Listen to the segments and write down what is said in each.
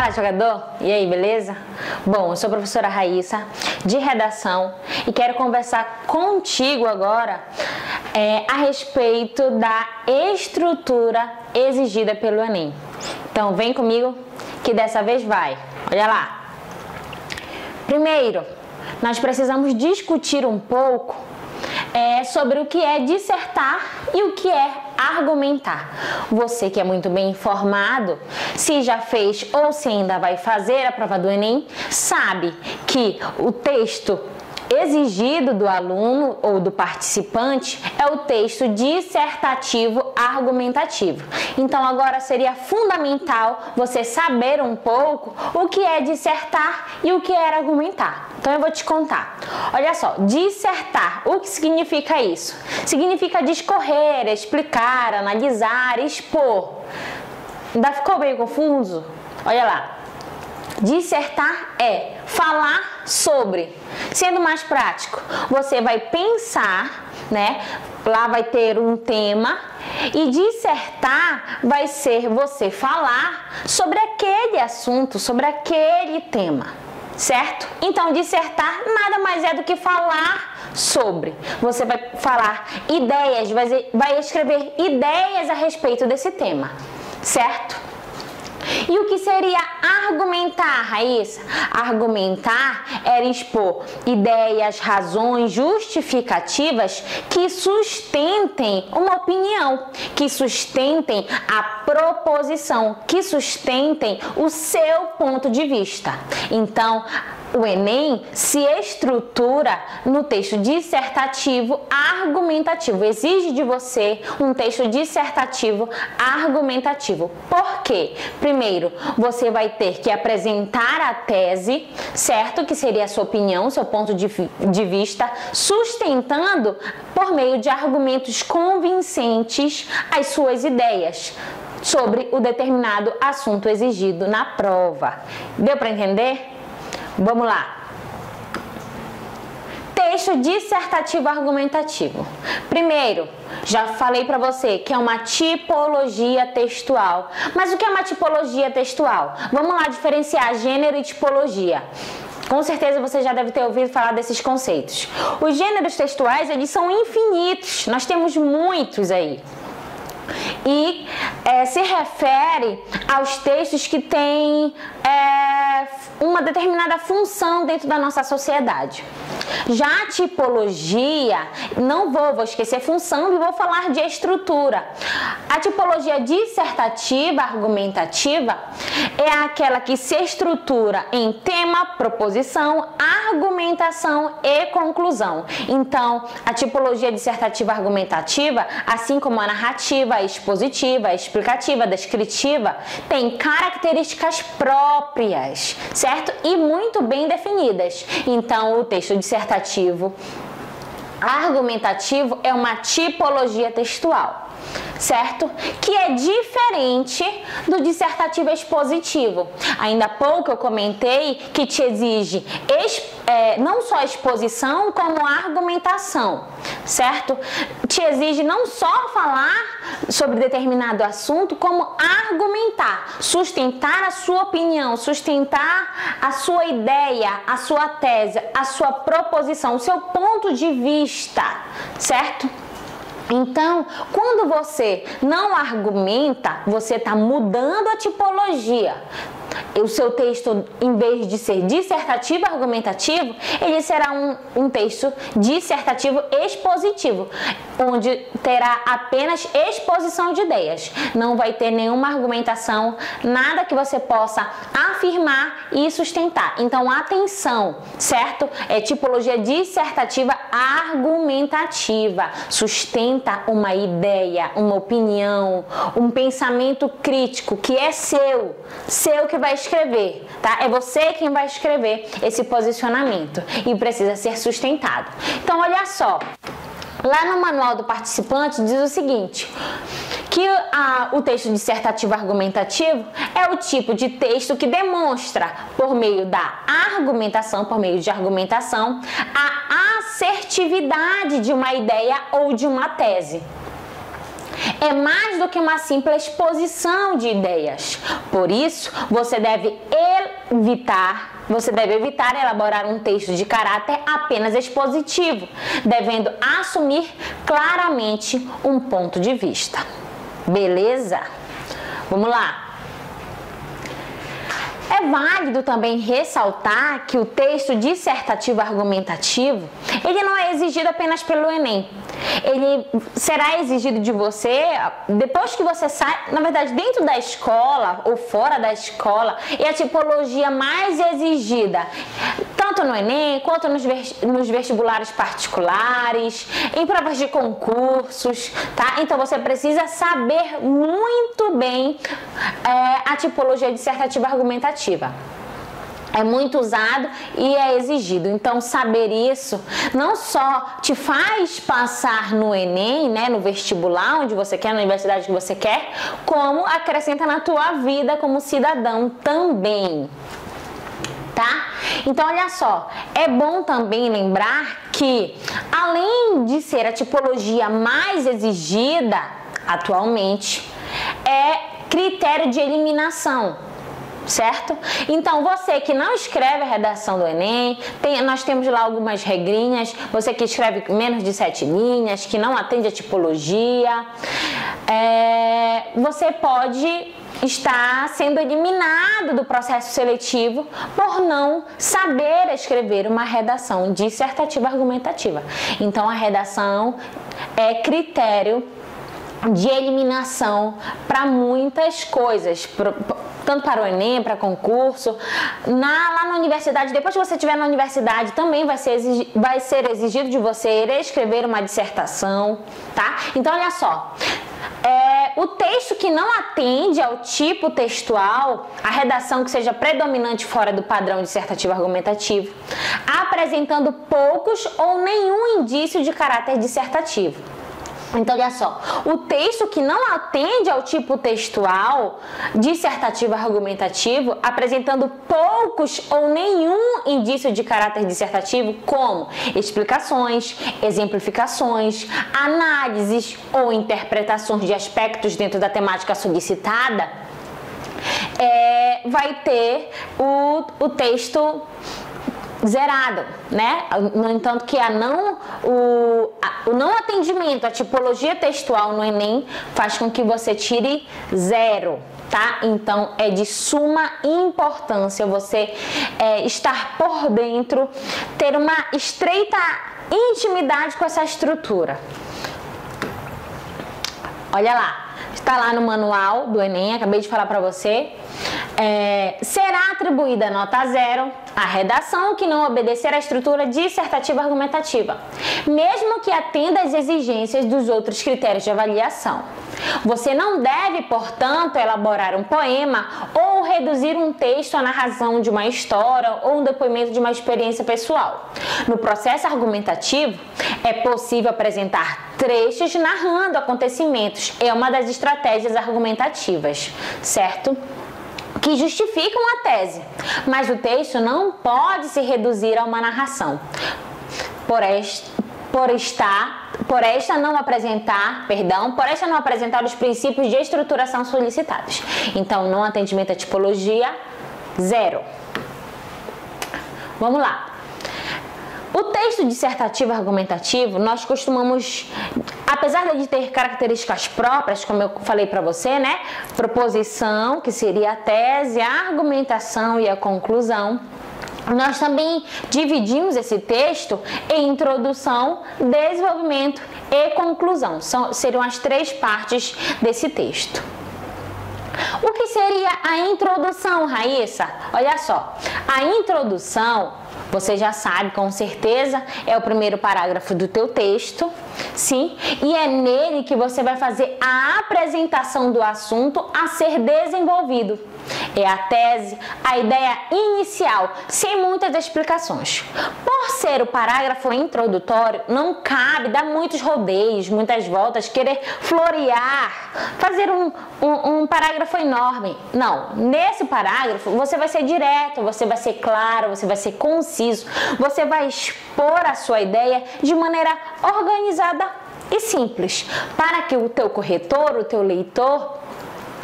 Olá, jogador! E aí, beleza? Bom, eu sou a professora Raíssa, de redação, e quero conversar contigo agora a respeito da estrutura exigida pelo Enem. Então, vem comigo que dessa vez vai. Olha lá! Primeiro, nós precisamos discutir um pouco sobre o que é dissertar e o que é argumentar. Você que é muito bem informado, se já fez ou se ainda vai fazer a prova do Enem, sabe que o texto exigido do aluno ou do participante é o texto dissertativo argumentativo. Então agora seria fundamental você saber um pouco o que é dissertar e o que é argumentar. Então eu vou te contar. Olha só, dissertar, o que significa isso? Significa discorrer, explicar, analisar, expor. Ainda ficou meio confuso? Olha lá. Dissertar é falar sobre. Sendo mais prático, você vai pensar, né? Lá vai ter um tema e dissertar vai ser você falar sobre aquele assunto, sobre aquele tema, certo? Então, dissertar nada mais é do que falar sobre. Você vai falar ideias, vai escrever ideias a respeito desse tema, certo? E o que seria argumentar, Raíssa? Argumentar era expor ideias, razões, justificativas que sustentem uma opinião, que sustentem a proposição, que sustentem o seu ponto de vista. Então, o Enem se estrutura no texto dissertativo argumentativo. Exige de você um texto dissertativo argumentativo. Por quê? Primeiro, você vai ter que apresentar a tese, certo? Que seria a sua opinião, seu ponto de vista, sustentando por meio de argumentos convincentes as suas ideias sobre o determinado assunto exigido na prova. Deu para entender? Vamos lá. Texto dissertativo argumentativo. Primeiro, já falei para você que é uma tipologia textual. Mas o que é uma tipologia textual? Vamos lá diferenciar gênero e tipologia. Com certeza você já deve ter ouvido falar desses conceitos. Os gêneros textuais, eles são infinitos. Nós temos muitos aí. E se refere aos textos que têm uma determinada função dentro da nossa sociedade. Já a tipologia, vou esquecer função e vou falar de estrutura. A tipologia dissertativa, argumentativa, é aquela que se estrutura em tema, proposição, argumentação e conclusão. Então, a tipologia dissertativa argumentativa, assim como a narrativa, a expositiva, a explicativa, a descritiva, tem características próprias, certo? E muito bem definidas. Então, o texto dissertativo argumentativo é uma tipologia textual, certo? Que é diferente do dissertativo expositivo. Ainda há pouco eu comentei que te exige não só exposição, como argumentação, certo? Te exige não só falar sobre determinado assunto, como argumentar, sustentar a sua opinião, sustentar a sua ideia, a sua tese, a sua proposição, o seu ponto de vista, certo? Então, quando você não argumenta, você está mudando a tipologia. O seu texto, em vez de ser dissertativo argumentativo, ele será um texto dissertativo expositivo, onde terá apenas exposição de ideias. Não vai ter nenhuma argumentação, nada que você possa afirmar e sustentar. Então, atenção, certo? É tipologia dissertativa argumentativa. Sustenta uma ideia, uma opinião, um pensamento crítico que é seu que vai escrever, tá? É você quem vai escrever esse posicionamento e precisa ser sustentado. Então, olha só, lá no manual do participante diz o seguinte, que o texto dissertativo argumentativo é o tipo de texto que demonstra, por meio da argumentação, a assertividade de uma ideia ou de uma tese. é mais do que uma simples exposição de ideias. Por isso, você deve evitar elaborar um texto de caráter apenas expositivo, devendo assumir claramente um ponto de vista. Beleza? Vamos lá. É válido também ressaltar que o texto dissertativo argumentativo, ele não é exigido apenas pelo Enem. Ele será exigido de você depois que você sai, na verdade, dentro da escola ou fora da escola, é a tipologia mais exigida, tanto no Enem quanto nos vestibulares particulares, em provas de concursos, tá? Então você precisa saber muito bem a tipologia dissertativa argumentativa. É muito usado e é exigido. Então, saber isso não só te faz passar no Enem, né, no vestibular, onde você quer, na universidade que você quer, como acrescenta na tua vida como cidadão também. Tá? Então, olha só, é bom também lembrar que, além de ser a tipologia mais exigida atualmente, é critério de eliminação. Certo? Então, você que não escreve a redação do Enem, nós temos lá algumas regrinhas, você que escreve menos de 7 linhas, que não atende a tipologia, você pode estar sendo eliminado do processo seletivo por não saber escrever uma redação dissertativa argumentativa. Então, a redação é critério de eliminação para muitas coisas, tanto para o Enem, para concurso, lá na universidade. Depois que você estiver na universidade, também vai ser exigido de você escrever uma dissertação, tá? Então, olha só, o texto que não atende ao tipo textual, a redação que seja predominante fora do padrão dissertativo argumentativo, apresentando poucos ou nenhum indício de caráter dissertativo. Então, olha só, o texto que não atende ao tipo textual dissertativo argumentativo, apresentando poucos ou nenhum indício de caráter dissertativo, como explicações, exemplificações, análises ou interpretações de aspectos dentro da temática solicitada, vai ter o texto zerado, né? No entanto, que o não atendimento à tipologia textual no Enem faz com que você tire 0, tá? Então, é de suma importância você estar por dentro, ter uma estreita intimidade com essa estrutura. Olha lá, está lá no manual do Enem, acabei de falar para você. Será atribuída nota 0 à redação que não obedecer à estrutura dissertativa argumentativa, mesmo que atenda às exigências dos outros critérios de avaliação. Você não deve, portanto, elaborar um poema ou reduzir um texto à narração de uma história ou um depoimento de uma experiência pessoal. No processo argumentativo, é possível apresentar trechos narrando acontecimentos. É uma das estratégias argumentativas, certo? Que justificam a tese, mas o texto não pode se reduzir a uma narração. Por esta não apresentar os princípios de estruturação solicitados. Então, não atendimento à tipologia, 0. Vamos lá. O texto dissertativo argumentativo, nós costumamos, apesar de ter características próprias, como eu falei para você, né? Proposição, que seria a tese, a argumentação e a conclusão. Nós também dividimos esse texto em introdução, desenvolvimento e conclusão. Seriam as 3 partes desse texto. O que seria a introdução, Raíssa? Olha só, a introdução, você já sabe com certeza, é o primeiro parágrafo do teu texto, sim? E é nele que você vai fazer a apresentação do assunto a ser desenvolvido. É a tese, a ideia inicial, sem muitas explicações. Por ser o parágrafo introdutório, não cabe dar muitos rodeios, muitas voltas, querer florear, fazer um parágrafo enorme. Não, nesse parágrafo você vai ser direto, você vai ser claro, você vai ser conciso, você vai expor a sua ideia de maneira organizada e simples, para que o teu corretor, o teu leitor,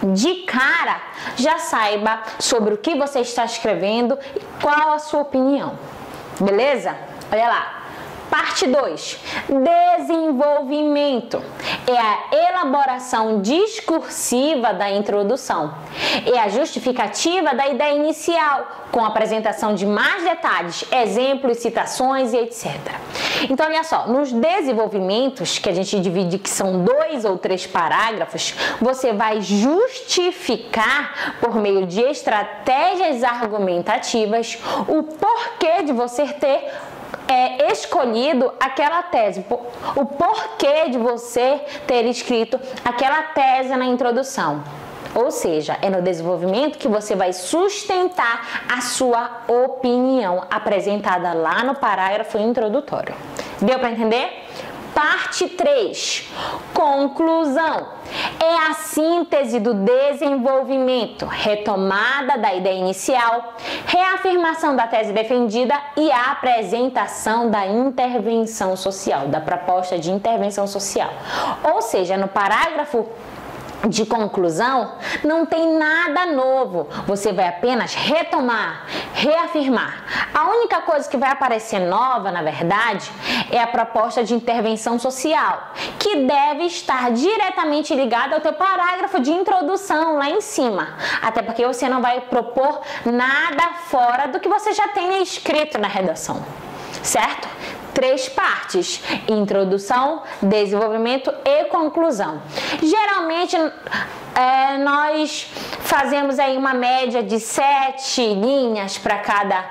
de cara já saiba sobre o que você está escrevendo e qual a sua opinião. Beleza? Olha lá. Parte 2, desenvolvimento. É a elaboração discursiva da introdução. É a justificativa da ideia inicial, com a apresentação de mais detalhes, exemplos, citações e etc. Então, olha só, nos desenvolvimentos, que a gente divide que são 2 ou 3 parágrafos, você vai justificar, por meio de estratégias argumentativas, o porquê de você ter escolhido aquela tese, o porquê de você ter escrito aquela tese na introdução. Ou seja, é no desenvolvimento que você vai sustentar a sua opinião apresentada lá no parágrafo introdutório. Deu para entender? Parte 3, conclusão. É a síntese do desenvolvimento, retomada da ideia inicial, reafirmação da tese defendida e a apresentação da intervenção social, da proposta de intervenção social. Ou seja, no parágrafo de conclusão, não tem nada novo, você vai apenas retomar, reafirmar. A única coisa que vai aparecer nova, na verdade, é a proposta de intervenção social, que deve estar diretamente ligada ao teu parágrafo de introdução lá em cima, até porque você não vai propor nada fora do que você já tem escrito na redação, certo? 3 partes: introdução, desenvolvimento e conclusão. Geralmente nós fazemos aí uma média de 7 linhas para cada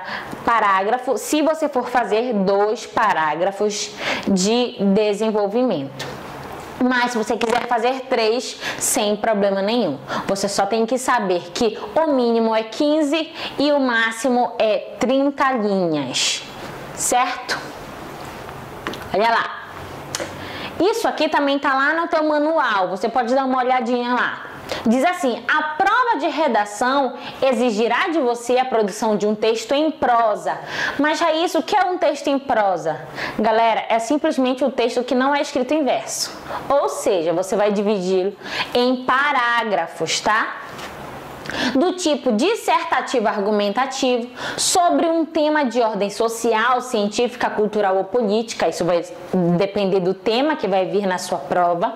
parágrafo, se você for fazer 2 parágrafos de desenvolvimento. Mas se você quiser fazer 3, sem problema nenhum. Você só tem que saber que o mínimo é 15 e o máximo é 30 linhas, certo? Olha lá. Isso aqui também tá lá no teu manual, você pode dar uma olhadinha lá. Diz assim: a prova de redação exigirá de você a produção de um texto em prosa. Mas, Raíssa, o que é um texto em prosa? Galera, é simplesmente um texto que não é escrito em verso. Ou seja, você vai dividi-lo em parágrafos, tá? Do tipo dissertativo argumentativo, sobre um tema de ordem social, científica, cultural ou política. Isso vai depender do tema que vai vir na sua prova.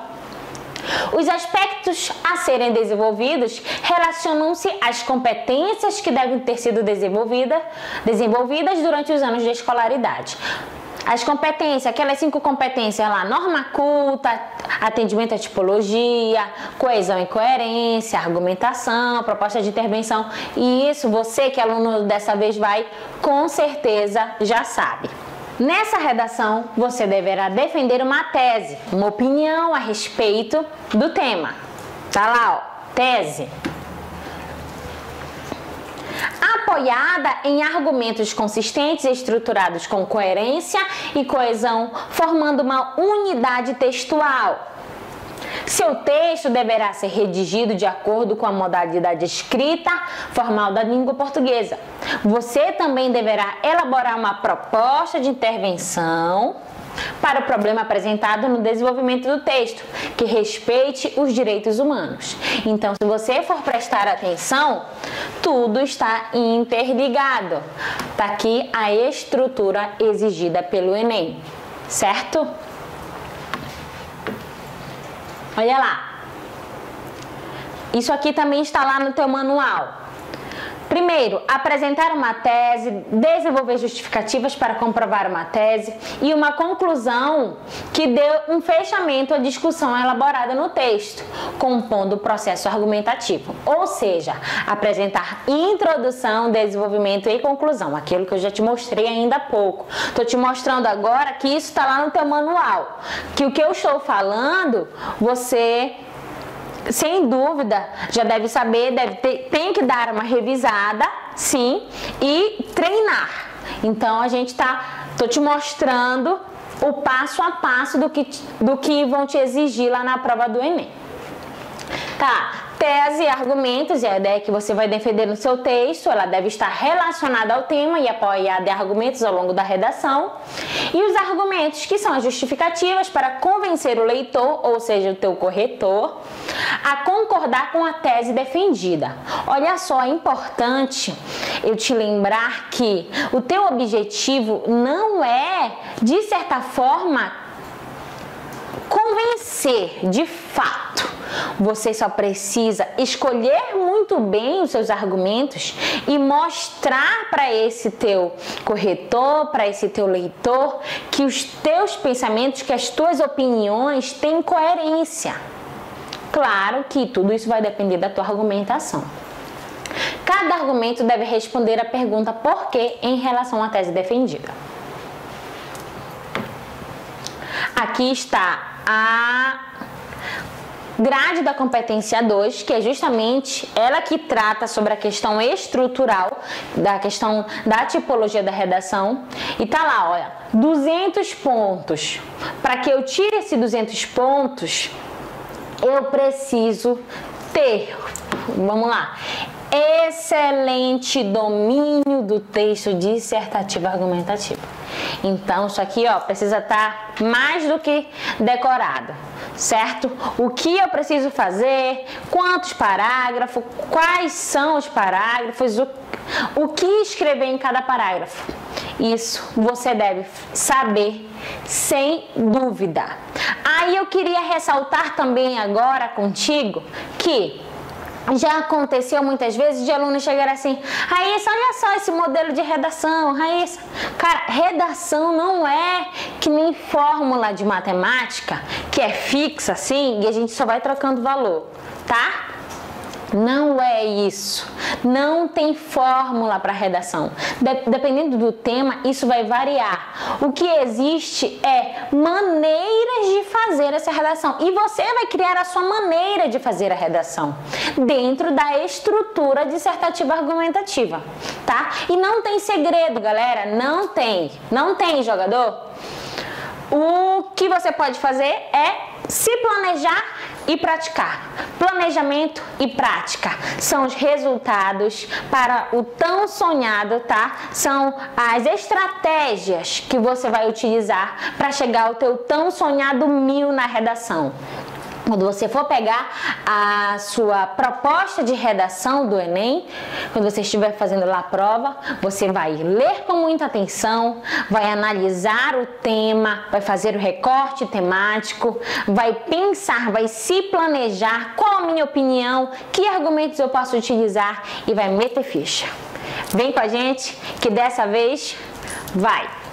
Os aspectos a serem desenvolvidos relacionam-se às competências que devem ter sido desenvolvidas durante os anos de escolaridade. As competências, aquelas 5 competências lá: norma culta, atendimento à tipologia, coesão e coerência, argumentação, proposta de intervenção. E isso você que é aluno dessa vez vai, com certeza, já sabe. Nessa redação, você deverá defender uma tese, uma opinião a respeito do tema. Tá lá, ó, tese. Apoiada em argumentos consistentes e estruturados com coerência e coesão, formando uma unidade textual. Seu texto deverá ser redigido de acordo com a modalidade escrita formal da língua portuguesa. Você também deverá elaborar uma proposta de intervenção para o problema apresentado no desenvolvimento do texto, que respeite os direitos humanos. Então, se você for prestar atenção, tudo está interligado. Está aqui a estrutura exigida pelo Enem, certo? Olha lá. Isso aqui também está lá no teu manual. Primeiro, apresentar uma tese, desenvolver justificativas para comprovar uma tese e uma conclusão que dê um fechamento à discussão elaborada no texto, compondo o processo argumentativo. Ou seja, apresentar introdução, desenvolvimento e conclusão, aquilo que eu já te mostrei ainda há pouco. Estou te mostrando agora que isso está lá no teu manual, que o que eu estou falando, você, sem dúvida, já deve saber, tem que dar uma revisada, sim, e treinar. Então, tô te mostrando o passo a passo do que vão te exigir lá na prova do Enem. Tá, tese e argumentos, e a ideia que você vai defender no seu texto, ela deve estar relacionada ao tema e apoiada em argumentos ao longo da redação. E os argumentos, que são as justificativas para convencer o leitor, ou seja, o teu corretor, a concordar com a tese defendida. Olha só, é importante eu te lembrar que o teu objetivo não é, de certa forma, convencer de fato. Você só precisa escolher muito bem os seus argumentos e mostrar para esse teu corretor, para esse teu leitor, que os teus pensamentos, que as tuas opiniões têm coerência. Claro que tudo isso vai depender da tua argumentação. Cada argumento deve responder a pergunta por quê em relação à tese defendida. Aqui está a grade da competência 2, que é justamente ela que trata sobre a questão estrutural, da questão da tipologia da redação. E tá lá, olha, 200 pontos. Para que eu tire esses 200 pontos, eu preciso ter, vamos lá, excelente domínio do texto dissertativo argumentativo. Então, isso aqui, ó, precisa estar mais do que decorado, certo? O que eu preciso fazer, quantos parágrafos, quais são os parágrafos, o que escrever em cada parágrafo. Isso você deve saber sem dúvida. Aí eu queria ressaltar também agora contigo que já aconteceu muitas vezes de alunos chegarem assim: Raíssa, olha só esse modelo de redação, Raíssa. Cara, redação não é que nem fórmula de matemática, que é fixa assim e a gente só vai trocando valor, tá? Não é isso. Não tem fórmula para redação. Dependendo do tema, isso vai variar. O que existe é maneiras de fazer essa redação. E você vai criar a sua maneira de fazer a redação dentro da estrutura dissertativa argumentativa, tá? E não tem segredo, galera. Não tem. Não tem, jogador. O que você pode fazer é se planejar e praticar. Planejamento e prática são os resultados para o tão sonhado, tá? São as estratégias que você vai utilizar para chegar ao teu tão sonhado 1000 na redação. Quando você for pegar a sua proposta de redação do Enem, quando você estiver fazendo lá a prova, você vai ler com muita atenção, vai analisar o tema, vai fazer o recorte temático, vai pensar, vai se planejar, qual a minha opinião, que argumentos eu posso utilizar e vai meter ficha. Vem com a gente que dessa vez vai!